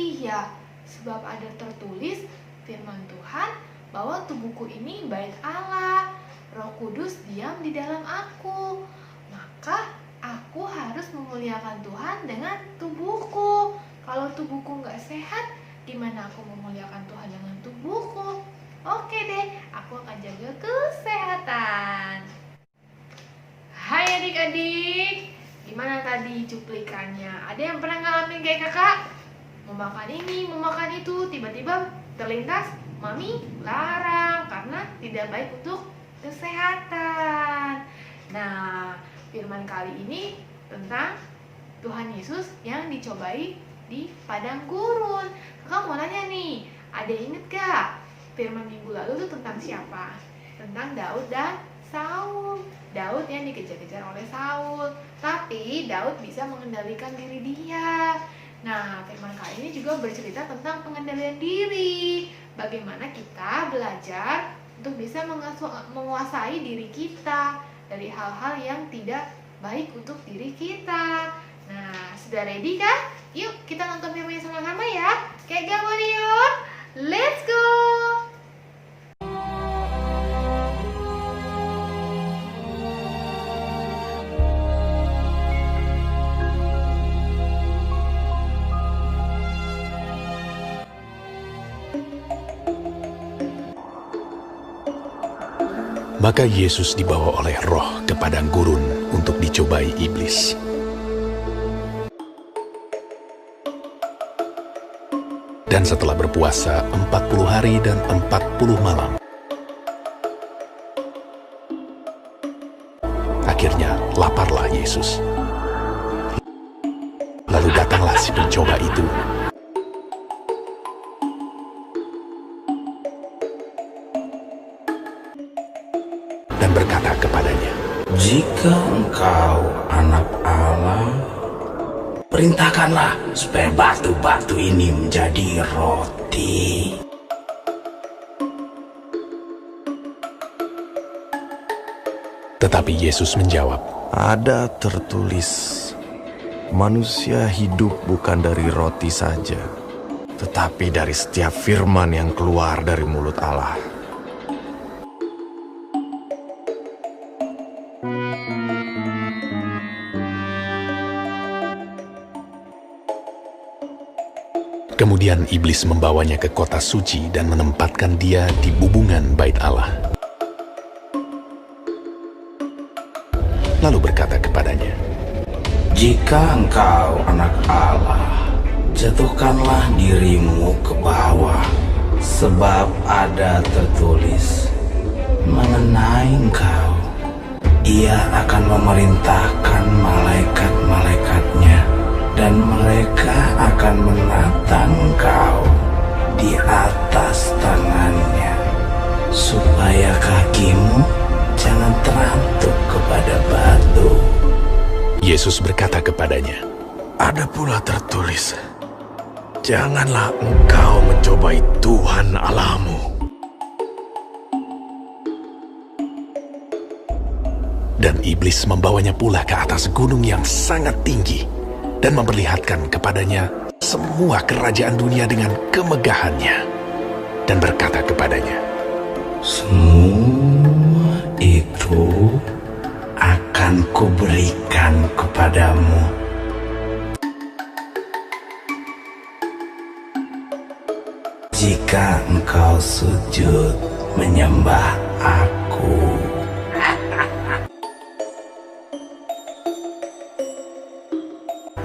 Iya, sebab ada tertulis firman Tuhan bahwa tubuhku ini bait Allah, Roh Kudus diam di dalam aku. Maka aku harus memuliakan Tuhan dengan tubuhku. Kalau tubuhku nggak sehat, gimana aku memuliakan Tuhan dengan tubuhku? Oke deh, aku akan jaga kesehatan. Hai adik-adik, gimana tadi cuplikannya? Ada yang pernah ngalamin kayak kakak? Mau makan ini, mau makan itu, tiba-tiba terlintas, Mami larang karena tidak baik untuk kesehatan. Nah, firman kali ini tentang Tuhan Yesus yang dicobai di padang gurun. Kakak mau nanya nih, ada inget gak firman minggu lalu itu tentang siapa? Tentang Daud dan Saul. Daud yang dikejar-kejar oleh Saul, tapi Daud bisa mengendalikan diri dia. Nah, firman kali ini juga bercerita tentang pengendalian diri. Bagaimana kita belajar untuk bisa menguasai diri kita dari hal-hal yang tidak baik untuk diri kita. Nah, sudah ready kan? Yuk kita nonton filmnya sama-sama ya. Kayak Warrior, let's go! Maka Yesus dibawa oleh Roh ke padang gurun untuk dicobai iblis. Dan setelah berpuasa 40 hari dan 40 malam, akhirnya laparlah Yesus. Lalu datanglah si pencoba itu dan berkata kepadanya, "Jika engkau anak Allah, perintahkanlah supaya batu-batu ini menjadi roti." Tetapi Yesus menjawab, Ada tertulis, manusia hidup bukan dari roti saja, tetapi dari setiap firman yang keluar dari mulut Allah. Kemudian iblis membawanya ke kota suci dan menempatkan dia di bubungan bait Allah. Lalu berkata kepadanya, Jika engkau anak Allah, jatuhkanlah dirimu ke bawah, sebab ada tertulis mengenai engkau, Ia akan memerintahkan malaikat-malaikatnya, dan mereka akan menatang engkau di atas tangannya, supaya kakimu jangan terantuk kepada batu. Yesus berkata kepadanya, Ada pula tertulis, janganlah engkau mencobai Tuhan Allahmu. Dan iblis membawanya pula ke atas gunung yang sangat tinggi dan memperlihatkan kepadanya semua kerajaan dunia dengan kemegahannya, dan berkata kepadanya, Semua itu akan kuberikan kepadamu jika engkau sujud menyembah Aku.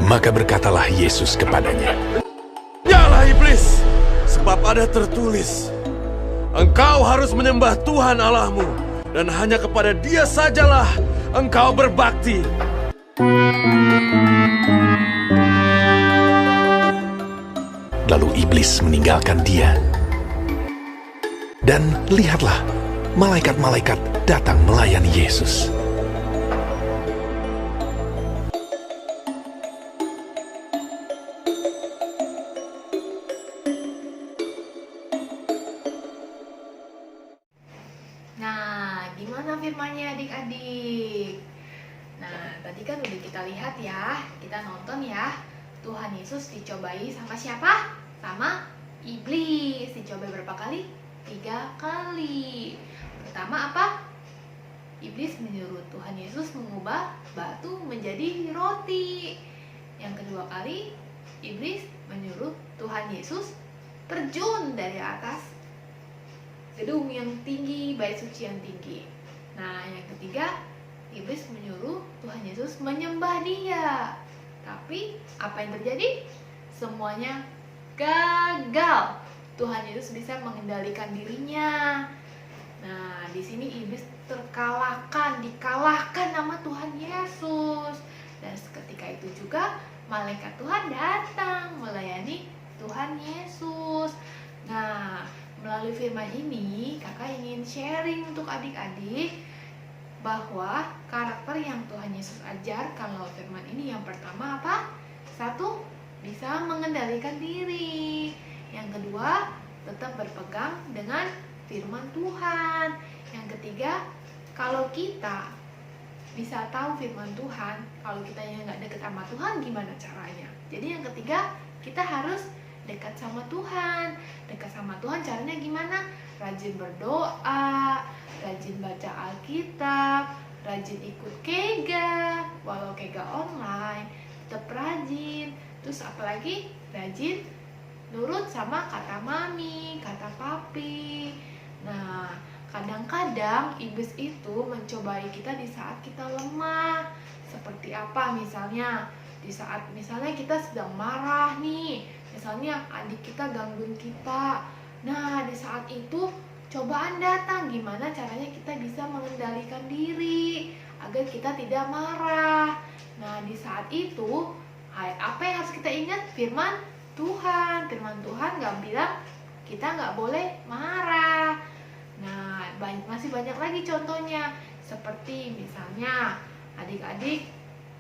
Maka berkatalah Yesus kepadanya, Nyala iblis, sebab ada tertulis, engkau harus menyembah Tuhan Allahmu, dan hanya kepada Dia sajalah engkau berbakti. Lalu iblis meninggalkan dia. Dan lihatlah, malaikat-malaikat datang melayani Yesus. Nah, gimana firmannya adik-adik? Nah, tadi kan udah kita lihat ya, kita nonton ya. Tuhan Yesus dicobai sama siapa? sama iblis. Dicoba berapa kali? 3 kali. Pertama apa? Iblis menyuruh Tuhan Yesus mengubah batu menjadi roti. Yang kedua kali, iblis menyuruh Tuhan Yesus terjun dari atas gedung yang tinggi, bait suci yang tinggi. Nah, yang ketiga, iblis menyuruh Tuhan Yesus menyembah Dia. Tapi apa yang terjadi? Semuanya gagal. Tuhan Yesus bisa mengendalikan dirinya. Nah, di sini iblis dikalahkan nama Tuhan Yesus. Dan seketika itu juga malaikat Tuhan datang melayani Tuhan Yesus. Nah, melalui firman ini, kakak ingin sharing untuk adik-adik bahwa karakter yang Tuhan Yesus ajarkan lewat firman ini, yang pertama apa? 1, bisa mengendalikan diri. Yang kedua, tetap berpegang dengan firman Tuhan. Yang ketiga, kalau kita bisa tahu firman Tuhan, kalau kita yang nggak dekat sama Tuhan, gimana caranya? Jadi yang ketiga, kita harus dekat sama Tuhan. Dekat sama Tuhan caranya gimana? Rajin berdoa, rajin baca Alkitab, rajin ikut kega, walau kega online, tetap rajin. Terus apalagi? Rajin nurut sama kata mami, kata papi. Nah, kadang-kadang iblis itu mencobai kita di saat kita lemah. Seperti apa misalnya? Di saat misalnya kita sedang marah nih, misalnya adik kita gangguin kita. Nah, di saat itu cobaan datang. Gimana caranya kita bisa mengendalikan diri agar kita tidak marah? Nah, di saat itu apa yang harus kita ingat? Firman Tuhan. Firman Tuhan gak bilang kita gak boleh marah. Nah, masih banyak lagi contohnya. Seperti misalnya adik-adik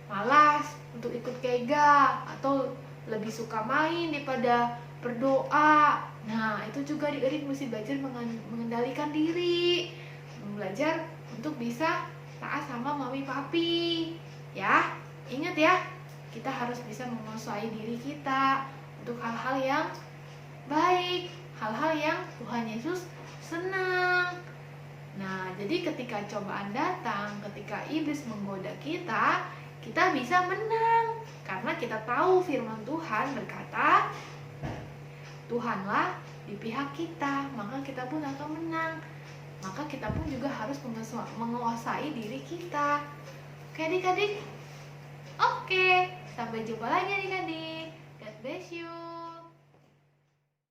malas untuk ikut kega atau lebih suka main daripada berdoa. Nah, itu juga adik-adik mesti belajar mengendalikan diri, belajar untuk bisa taat sama mami papi. Ya, ingat ya, kita harus bisa menguasai diri kita untuk hal-hal yang baik, hal-hal yang Tuhan Yesus senang. Nah, jadi ketika cobaan datang, ketika iblis menggoda kita bisa menang. Karena kita tahu firman Tuhan berkata, Tuhanlah di pihak kita, maka kita pun akan menang. Maka kita pun juga harus menguasai diri kita. Oke adik-adik? Oke, sampai jumpa lagi adik-adik. God bless you.